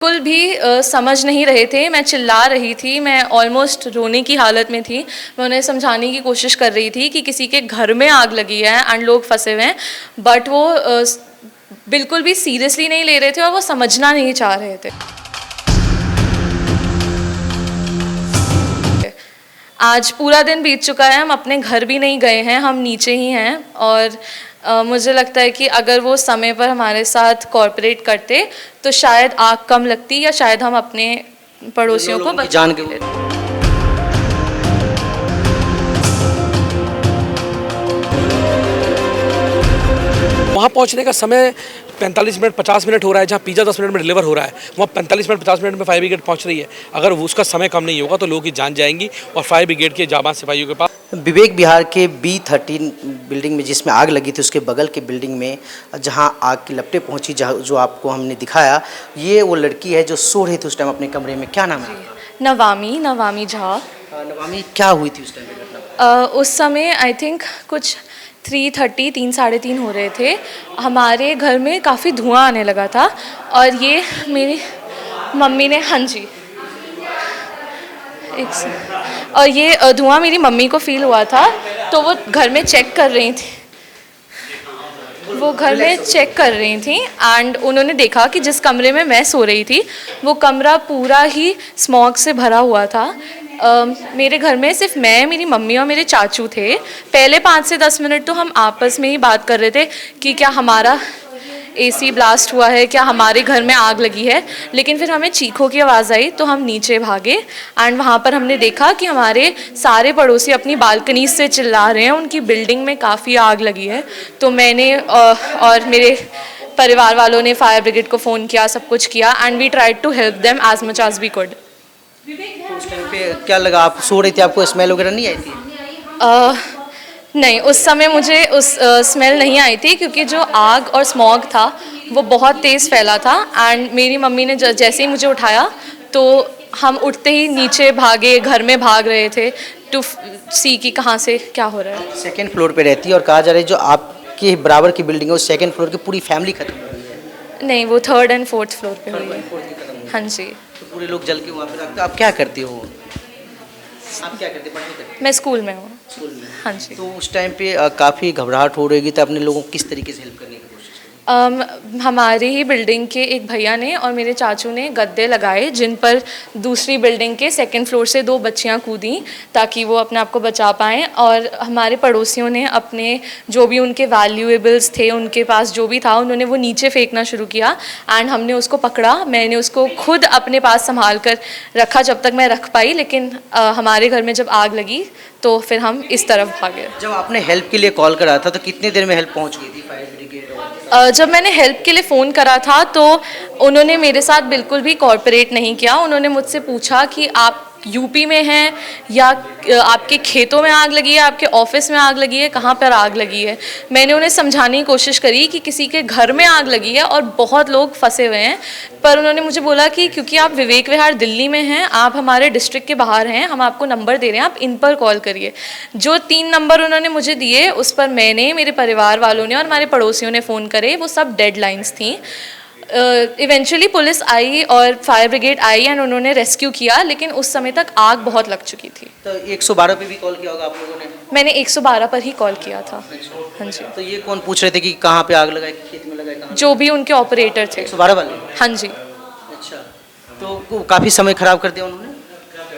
बिल्कुल भी समझ नहीं रहे थे। मैं चिल्ला रही थी, मैं ऑलमोस्ट रोने की हालत में थी। मैं उन्हें समझाने की कोशिश कर रही थी कि किसी के घर में आग लगी है एंड लोग फंसे हुए हैं, बट वो बिल्कुल भी सीरियसली नहीं ले रहे थे और वो समझना नहीं चाह रहे थे। आज पूरा दिन बीत चुका है, हम अपने घर भी नहीं गए हैं, हम नीचे ही हैं और मुझे लगता है कि अगर वो समय पर हमारे साथ कोऑपरेट करते तो शायद आग कम लगती या शायद हम अपने पड़ोसियों को जान के लेते। वहाँ पहुँचने का समय 45 मिनट 50 मिनट हो रहा है। जहाँ पिज़्ज़ा 10 मिनट में डिलीवर हो रहा है वहाँ 45 मिनट 50 मिनट में फायर ब्रिगेड पहुँच रही है। अगर उसका समय कम नहीं होगा तो लोगों की जान जाएंगी और फायर ब्रिगेड के जाबाज सिपाहियों के पास। विवेक विहार के B13 बिल्डिंग में जिसमें आग लगी थी उसके बगल के बिल्डिंग में जहां आग की लपटें पहुंची, जो आपको हमने दिखाया, ये वो लड़की है जो सो रही थी उस टाइम अपने कमरे में। क्या नाम है? नवामी झा। नवामी, क्या हुई थी उस टाइम? उस समय आई थिंक कुछ 3:30 3 साढ़े 3 हो रहे थे। हमारे घर में काफ़ी धुआं आने लगा था और ये मेरी मम्मी ने, हाँ जी, और ये धुआं मेरी मम्मी को फील हुआ था तो वो घर में चेक कर रही थी। एंड उन्होंने देखा कि जिस कमरे में मैं सो रही थी वो कमरा पूरा ही स्मॉग से भरा हुआ था। मेरे घर में सिर्फ मैं, मेरी मम्मी और मेरे चाचू थे। पहले 5 से 10 मिनट तो हम आपस में ही बात कर रहे थे कि क्या हमारा एसी ब्लास्ट हुआ है, क्या हमारे घर में आग लगी है। लेकिन फिर हमें चीखों की आवाज़ आई तो हम नीचे भागे एंड वहाँ पर हमने देखा कि हमारे सारे पड़ोसी अपनी बालकनी से चिल्ला रहे हैं, उनकी बिल्डिंग में काफ़ी आग लगी है। तो मैंने और मेरे परिवार वालों ने फायर ब्रिगेड को फ़ोन किया, सब कुछ किया and we tried to help them as much as we could. उस टाइम पे क्या लगा? आप सो रही थी, आपको स्मेल वगैरह नहीं आई थी? नहीं, उस समय मुझे उस स्मेल नहीं आई थी क्योंकि जो आग और स्मॉग था वो बहुत तेज़ फैला था एंड मेरी मम्मी ने जैसे ही मुझे उठाया तो हम उठते ही नीचे भागे, घर में भाग रहे थे टू सी कि कहाँ से क्या हो रहा है। सेकेंड फ्लोर पे रहती है और कहा जा रहा है जो आपके बराबर की बिल्डिंग है उस सेकेंड फ्लोर की पूरी फैमिली खत्म हो गई है। नहीं, वो 3rd एंड 4th फ्लोर पे हुई है। हाँ जी। तो पूरे लोग जल के वहाँ पे रखते। आप क्या करती हो? आप क्या करते, पढ़ाई करते? मैं स्कूल में हूँ। स्कूल में? हाँ जी। तो उस टाइम पे काफ़ी घबराहट हो रही थी, तो अपने लोगों को किस तरीके से हेल्प करने की कोशिश की? हमारी ही बिल्डिंग के एक भैया ने और मेरे चाचू ने गद्दे लगाए जिन पर दूसरी बिल्डिंग के 2nd फ्लोर से 2 बच्चियां कूदी ताकि वो अपने आप को बचा पाएँ। और हमारे पड़ोसियों ने अपने जो भी उनके वैल्यूएबल्स थे, उनके पास जो भी था, उन्होंने वो नीचे फेंकना शुरू किया एंड हमने उसको पकड़ा। मैंने उसको खुद अपने पास संभाल कर रखा जब तक मैं रख पाई, लेकिन हमारे घर में जब आग लगी तो फिर हम इस तरफ भागे। जब आपने हेल्प के लिए कॉल करा था तो कितनी देर में हेल्प पहुंच गई थी फायर ब्रिगेड? जब मैंने हेल्प के लिए फ़ोन करा था तो उन्होंने मेरे साथ बिल्कुल भी कोऑपरेट नहीं किया। उन्होंने मुझसे पूछा कि आप यूपी में हैं या आपके खेतों में आग लगी है, आपके ऑफिस में आग लगी है, कहाँ पर आग लगी है। मैंने उन्हें समझाने की कोशिश करी कि किसी के घर में आग लगी है और बहुत लोग फंसे हुए हैं, पर उन्होंने मुझे बोला कि क्योंकि आप विवेक विहार दिल्ली में हैं, आप हमारे डिस्ट्रिक्ट के बाहर हैं, हम आपको नंबर दे रहे हैं, आप इन पर कॉल करिए। जो 3 नंबर उन्होंने मुझे दिए उस पर मैंने, मेरे परिवार वालों ने और हमारे पड़ोसियों ने फ़ोन करे। वो सब डेडलाइंस थी। इवेंचुअली पुलिस आई और फायर ब्रिगेड आई एंड उन्होंने रेस्क्यू किया, लेकिन उस समय तक आग बहुत लग चुकी थी। तो 112 पे भी कॉल किया होगा आप लोगों ने? मैंने 112 पर ही कॉल किया था। हाँ जी। तो ये कौन पूछ रहे थे कि कहाँ पे आग लगाए, खेत में लगाए, कहाँ? जो भी उनके ऑपरेटर थे। 112 वाले? हाँ जी। अच्छा, तो काफ़ी समय खराब कर दिया उन्होंने?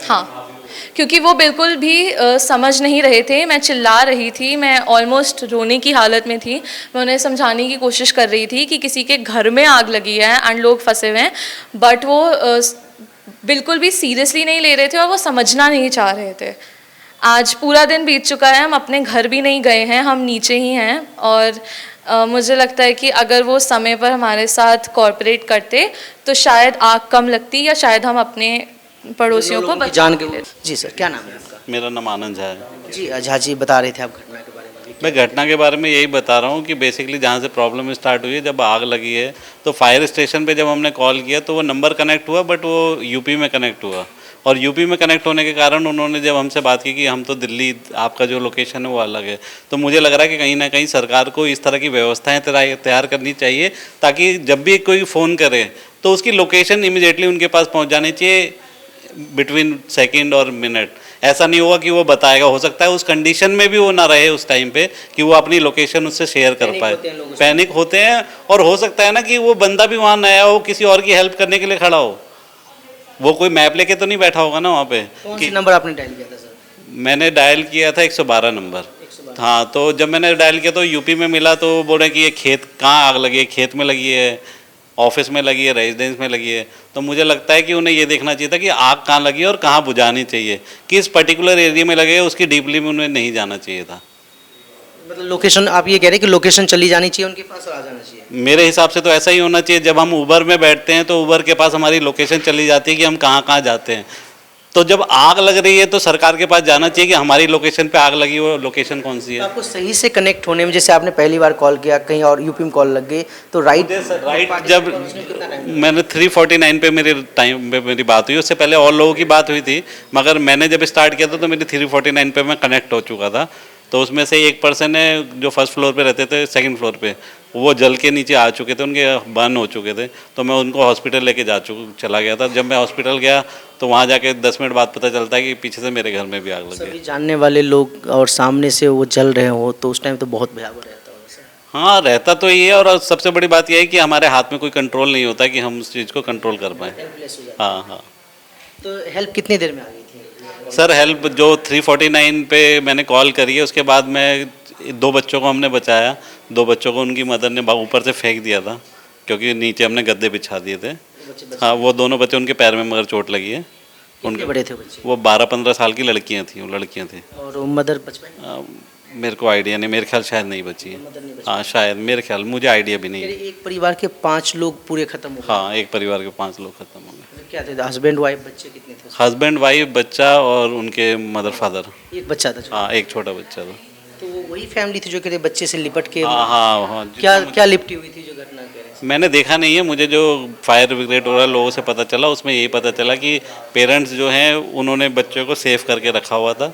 हाँ, क्योंकि वो बिल्कुल भी समझ नहीं रहे थे। मैं चिल्ला रही थी, मैं ऑलमोस्ट रोने की हालत में थी। मैं उन्हें समझाने की कोशिश कर रही थी कि किसी के घर में आग लगी है एंड लोग फंसे हुए हैं, बट वो बिल्कुल भी सीरियसली नहीं ले रहे थे और वो समझना नहीं चाह रहे थे। आज पूरा दिन बीत चुका है, हम अपने घर भी नहीं गए हैं, हम नीचे ही हैं और मुझे लगता है कि अगर वो समय पर हमारे साथ कोऑपरेट करते तो शायद आग कम लगती या शायद हम अपने पड़ोसियों को जान के। जी सर, क्या नाम है आपका? मेरा नाम आनंद झा है। जी झा जी, बता रहे थे आप घटना के बारे में। मैं घटना के बारे में यही बता रहा हूँ कि बेसिकली जहाँ से प्रॉब्लम स्टार्ट हुई है, जब आग लगी है तो फायर स्टेशन पे जब हमने कॉल किया तो वो नंबर कनेक्ट हुआ, बट वो यूपी में कनेक्ट हुआ और यूपी में कनेक्ट होने के कारण उन्होंने जब हमसे बात की कि हम तो दिल्ली, आपका जो लोकेशन है वो अलग है, तो मुझे लग रहा है कि कहीं ना कहीं सरकार को इस तरह की व्यवस्थाएं तैयार करनी चाहिए ताकि जब भी कोई फ़ोन करे तो उसकी लोकेशन इमीडिएटली उनके पास पहुंच जानी चाहिए बिटवीन सेकंड और मिनट। ऐसा नहीं होगा कि वो बताएगा, हो सकता है उस कंडीशन में भी वो ना रहे उस टाइम पे कि वो अपनी लोकेशन उससे शेयर कर पाए। पैनिक होते हैं, और हो सकता है ना कि वो बंदा भी वहाँ नया हो, किसी और की हेल्प करने के लिए खड़ा हो, वो कोई मैप लेके तो नहीं बैठा होगा ना वहाँ पे। कौन सी नंबर आपने डायल किया था सर? मैंने डायल किया था 112 नंबर। हाँ, तो जब मैंने डायल किया तो यूपी में मिला, तो वो बोल रहे कि ये खेत कहाँ आग लगी है, खेत में लगी है, ऑफिस में लगी है, रेजिडेंस में लगी है। तो मुझे लगता है कि उन्हें ये देखना चाहिए था कि आग कहाँ लगी है और कहाँ बुझानी चाहिए, किस पर्टिकुलर एरिया में लगे, उसकी डीपली में उन्हें नहीं जाना चाहिए था। मतलब लोकेशन, आप ये कह रहे हैं कि लोकेशन चली जानी चाहिए, उनके पास आ जाना चाहिए? मेरे हिसाब से तो ऐसा ही होना चाहिए। जब हम उबर में बैठते हैं तो उबर के पास हमारी लोकेशन चली जाती है कि हम कहाँ कहाँ जाते हैं। तो जब आग लग रही है तो सरकार के पास जाना चाहिए कि हमारी लोकेशन पे आग लगी, वो लोकेशन कौन सी है। आपको सही से कनेक्ट होने में, जैसे आपने पहली बार कॉल किया, कहीं और यूपी में कॉल लग गई, तो राइट जब मैंने 349 पे मेरे टाइम पे मेरी बात हुई, उससे पहले और लोगों की बात हुई थी, मगर मैंने जब स्टार्ट किया था तो मेरी 349 पे मैं कनेक्ट हो चुका था। तो उसमें से एक पर्सन है जो फर्स्ट फ्लोर पे रहते थे, सेकंड फ्लोर पे, वो जल के नीचे आ चुके थे, उनके बर्न हो चुके थे। तो मैं उनको हॉस्पिटल लेके चला गया था। जब मैं हॉस्पिटल गया तो वहाँ जाके 10 मिनट बाद पता चलता है कि पीछे से मेरे घर में भी आग लग गई। सभी जानने वाले लोग और सामने से वो जल रहे हो, तो उस टाइम तो बहुत भयावह रहता होगा सर। हाँ, रहता तो ये है, और सबसे बड़ी बात यह है कि हमारे हाथ में कोई कंट्रोल नहीं होता कि हम उस चीज़ को कंट्रोल कर पाएँ। हाँ हाँ। तो हेल्प कितनी देर में आ गई थी? सर हेल्प जो 349 पे मैंने कॉल करी है, उसके बाद मैं 2 बच्चों को हमने बचाया। 2 बच्चों को उनकी मदर ने ऊपर से फेंक दिया था, क्योंकि नीचे हमने गद्दे बिछा दिए थे। हाँ, वो दोनों बच्चे, उनके पैर में मगर चोट लगी है। उनके बड़े थे बच्चे? वो 12-15 साल की लड़कियां थी, वो लड़कियां थी। और मदर बच पाई? मेरे को आइडिया नहीं, मेरे ख्याल शायद नहीं बची है। हाँ शायद, मेरे ख्याल, मुझे आइडिया भी नहीं है। एक परिवार के 5 लोग पूरे खत्म हो गए? हाँ, एक परिवार के 5 लोग खत्म हो गए। क्या थे? हस्बैंड वाइफ, बच्चे कितने थे? हस्बैंड वाइफ, बच्चा और उनके मदर फादर। एक बच्चा था? हाँ, एक छोटा बच्चा था। तो वो वही फैमिली थी जो कहते बच्चे से लिपट के? हाँ हाँ हाँ। क्या लिपटी हुई थी जो घटना कह रहे हैं? मैंने देखा नहीं है, मुझे जो फायर ब्रिगेड वाला लोगों से पता चला, उसमें यही पता चला कि पेरेंट्स जो हैं उन्होंने बच्चों को सेव करके रखा हुआ था,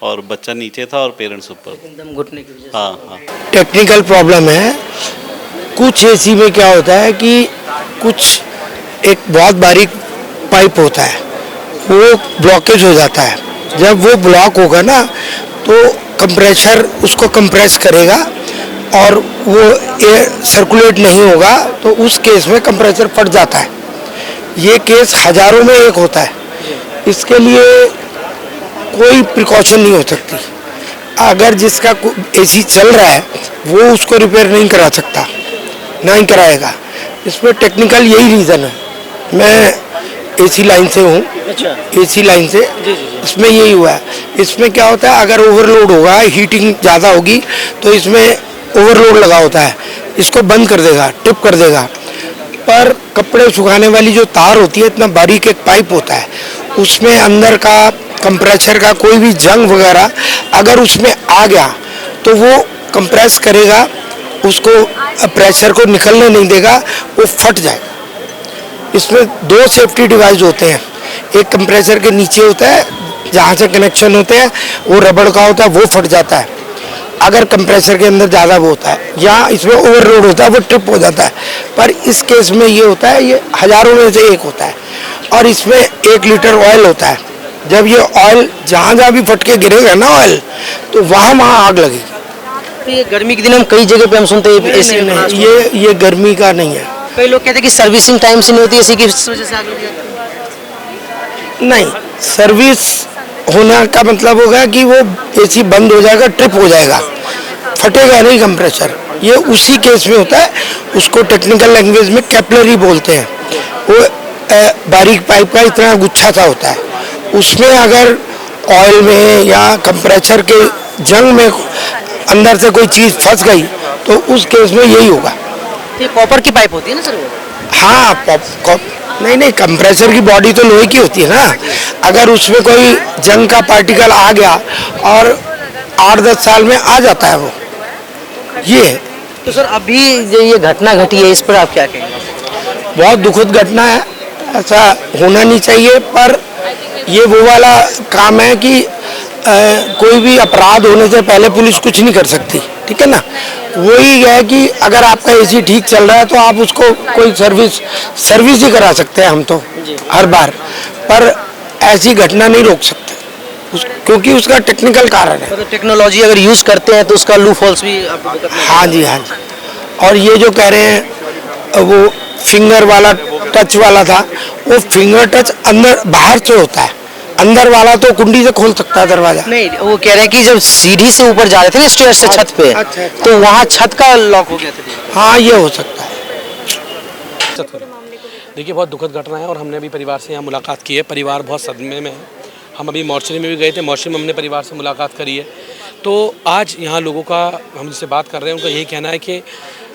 और बच्चा नीचे था और पेरेंट्स ऊपर। एकदम घुटने की वजह से? हाँ हाँ। टेक्निकल प्रॉब्लम है। कुछ एसी में क्या होता है कि कुछ एक बहुत बारीक पाइप होता है, वो ब्लॉकेज हो जाता है। जब वो ब्लॉक होगा ना तो कंप्रेसर उसको कंप्रेस करेगा और वो एयर सर्कुलेट नहीं होगा, तो उस केस में कंप्रेसर फट जाता है। ये केस हजारों में एक होता है। इसके लिए कोई प्रिकॉशन नहीं हो सकती। अगर जिसका एसी चल रहा है वो उसको रिपेयर नहीं करा सकता, नहीं कराएगा। इसमें टेक्निकल यही रीज़न है। मैं एसी लाइन से हूँ। अच्छा। एसी लाइन से इसमें यही हुआ है। इसमें क्या होता है, अगर ओवरलोड होगा, हीटिंग ज़्यादा होगी, तो इसमें ओवरलोड लगा होता है, इसको बंद कर देगा, ट्रिप कर देगा। पर कपड़े सुखाने वाली जो तार होती है, इतना बारीक एक पाइप होता है, उसमें अंदर का कंप्रेसर का कोई भी जंग वगैरह अगर उसमें आ गया तो वो कंप्रेस करेगा, उसको प्रेशर को निकलने नहीं देगा, वो फट जाएगा। इसमें 2 सेफ्टी डिवाइस होते हैं। एक कंप्रेसर के नीचे होता है, जहाँ से कनेक्शन होते हैं, वो रबड़ का होता है, वो फट जाता है अगर कंप्रेसर के अंदर ज़्यादा वो होता है। या इसमें ओवरलोड होता है, वो ट्रिप हो जाता है। पर इस केस में ये होता है, ये हज़ारों में से एक होता है। और इसमें 1 लीटर ऑयल होता है। जब ये ऑयल जहाँ जहाँ भी फट के गिरेगा ना ऑयल, तो वहाँ आग लगेगी। तो ये गर्मी के दिन हम कई जगह पे हम सुनते हैं एसी में नहीं, ये गर्मी का नहीं है। कई लोग कहते हैं कि सर्विसिंग टाइम से नहीं होती एसी की वजह से आग लग जाती है। नहीं, सर्विस होना का मतलब होगा कि वो एसी बंद हो जाएगा, ट्रिप हो जाएगा, फटेगा नहीं कंप्रेसर। ये उसी केस में होता है। उसको टेक्निकल लैंग्वेज में कैपिलरी बोलते हैं। वो बारीक पाइप का इतना गुच्छा सा होता है, उसमें अगर ऑयल में या कंप्रेसर के जंग में अंदर से कोई चीज़ फंस गई तो उस केस में यही होगा। ये कॉपर की पाइप होती है ना सर वो? हाँ, नहीं, कंप्रेसर की बॉडी तो लोहे की होती है ना। अगर उसमें कोई जंग का पार्टिकल आ गया और 8-10 साल में आ जाता है वो। ये तो सर अभी जो ये घटना घटी है, इस पर आप क्या कहेंगे? बहुत दुखद घटना है, ऐसा होना नहीं चाहिए। पर ये वो वाला काम है कि कोई भी अपराध होने से पहले पुलिस कुछ नहीं कर सकती, ठीक है ना। वही है कि अगर आपका एसी ठीक चल रहा है तो आप उसको कोई सर्विस ही करा सकते हैं हम तो हर बार, पर ऐसी घटना नहीं रोक सकते क्योंकि उसका टेक्निकल कारण है। तो टेक्नोलॉजी अगर यूज़ करते हैं तो उसका लूप होल्स भी आपको भुगतना है। हाँ जी, हाँ जी। और ये जो कह रहे हैं वो फिंगर वाला टच वाला था, वो फिंगर टच अंदर बाहर से होता है, अंदर वाला तो कुंडी से खोल सकता है दरवाजा। नहीं, वो कह रहे हैं कि जब सीढ़ी से ऊपर जा रहे थे ना स्टेयर से छत पे, अच्छा। तो वहाँ छत का लॉक हो गया था। हाँ, ये हो सकता है। देखिए, बहुत दुखद घटना है और हमने अभी परिवार से यहाँ मुलाकात की है। परिवार बहुत सदमे में है। हम अभी मॉर्चरी में भी गए थे, मॉर्चरी में हमने परिवार से मुलाकात करी है। तो आज यहाँ लोगों का, हम जिससे बात कर रहे हैं, उनका यही कहना है कि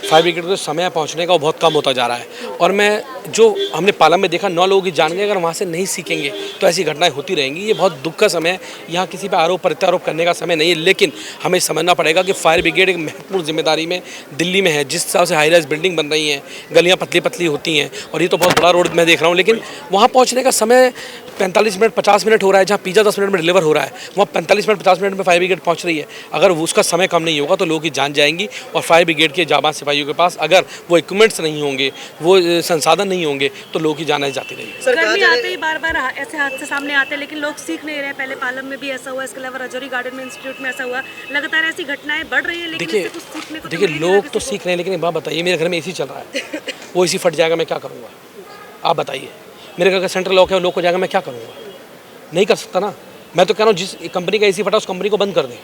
फायर ब्रिगेड को समय पहुँचने का वो बहुत कम होता जा रहा है। और मैं जो हमने पालम में देखा, 9 लोगों की जान गई। अगर वहाँ से नहीं सीखेंगे तो ऐसी घटनाएं होती रहेंगी। ये बहुत दुख का समय है। यहाँ किसी पे आरोप प्रत्यारोप करने का समय नहीं है, लेकिन हमें समझना पड़ेगा कि फायर ब्रिगेड एक महत्वपूर्ण जिम्मेदारी में दिल्ली में है। जिस हिसाब से हाई राइज बिल्डिंग बन रही हैं, गलियाँ पतली पतली होती हैं, और ये तो बहुत बड़ा रोड मैं देख रहा हूँ, लेकिन वहाँ पहुँचने का समय 45 मिनट 50 मिनट हो रहा है। जहाँ पिज़्ज़ा 10 मिनट में डिलीवर हो रहा है, वहाँ 45 मिनट 50 मिनट में फायर ब्रिगेड पहुँच रही है। अगर उसका समय कम नहीं होगा तो लोगों की जान जाएंगी। और फायर ब्रिगेड के जाबाज सिपाहियों के पास अगर वो इक्विपमेंट्स नहीं होंगे, वो संसाधन नहीं होंगे, तो लोगों की जान जाती रहेगी। गर्मी आते ही बार बार ऐसे हादसे सामने आते हैं, लेकिन लोग सीख नहीं रहे। पहले पालम में भी ऐसा हुआ, इसके अलावा राजौरी गार्डन में इंस्टीट्यूट में ऐसा हुआ। लगातार ऐसी घटनाएं बढ़ रही है, लेकिन इससे कुछ सीखने को देखिए, लोग तो सीख रहे हैं, लेकिन एक बात बताइए, मेरे घर में एसी चल रहा है, वो एसी फट जाएगा, मैं क्या करूँगा? आप बताइए। मेरे घर का सेंट्रल लॉक है, लॉक हो जाएगा, मैं क्या करूँगा? नहीं कर सकता ना। मैं तो कह रहा हूँ, जिस कंपनी का एसी फटा उस कंपनी को बंद कर दें।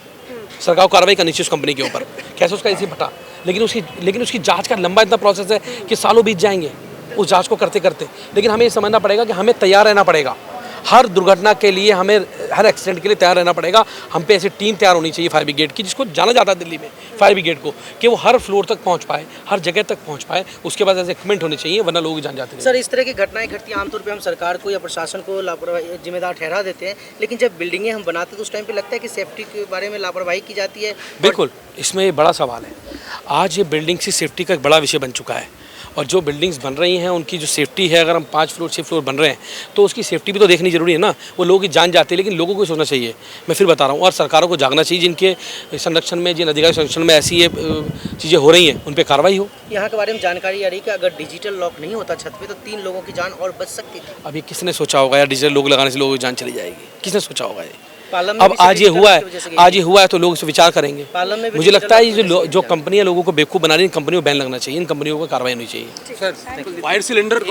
सरकार को कार्रवाई करनी चाहिए उस कंपनी के ऊपर, कैसे उसका एसी फटा। लेकिन उसकी जांच का लंबा इतना प्रोसेस है कि सालों बीत जाएंगे उस जांच को करते करते। लेकिन हमें ये समझना पड़ेगा कि हमें तैयार रहना पड़ेगा। हर दुर्घटना के लिए हमें, हर एक्सीडेंट के लिए तैयार रहना पड़ेगा। हम पे ऐसी टीम तैयार होनी चाहिए फायर ब्रिगेड की, जिसको जाना जाता है दिल्ली में फायर ब्रिगेड को, कि वो हर फ्लोर तक पहुंच पाए, हर जगह तक पहुंच पाए। उसके बाद ऐसे इक्विपमेंट होने चाहिए, वरना लोगों की जान जाती है। सर, इस तरह की घटनाएं घटती हैं, आमतौर पे हम सरकार को या प्रशासन को लापरवाही जिम्मेदार ठहरा देते हैं, लेकिन जब बिल्डिंगें हम बनाते हैं तो उस टाइम पे लगता है कि सेफ्टी के बारे में लापरवाही की जाती है। बिल्कुल, इसमें ये बड़ा सवाल है। आज ये बिल्डिंग की सेफ्टी का एक बड़ा विषय बन चुका है, और जो बिल्डिंग्स बन रही हैं उनकी जो सेफ्टी है, अगर हम 5 फ्लोर 6 फ्लोर बन रहे हैं तो उसकी सेफ्टी भी तो देखनी जरूरी है ना। वो लोगों की जान जाती है, लेकिन लोगों को सोचना चाहिए। मैं फिर बता रहा हूँ, और सरकारों को जागना चाहिए, जिनके संरक्षण में, जिन अधिकारी संरक्षण में ऐसी ये चीज़ें हो रही हैं, उन पर कार्रवाई हो। यहाँ के बारे में जानकारी आ रही है कि अगर डिजिटल लॉक नहीं होता छत पे तो 3 लोगों की जान और बच सकती थी। अभी किसने सोचा होगा यार, डिजिटल लोग लगाने से लोगों की जान चली जाएगी? किसने सोचा होगा ये? पालम में अब भी आज ये हुआ है, आज आज ये हुआ है तो लोग इस विचार करेंगे। पालम में भी मुझे लगता है डिजिटल ये जो कंपनियां लोगों को बेवकूफ़ बना रही हैं, इन कंपनियों को बैन लगना चाहिए, इन कंपनियों को कार्रवाई होनी चाहिए। Fire cylinder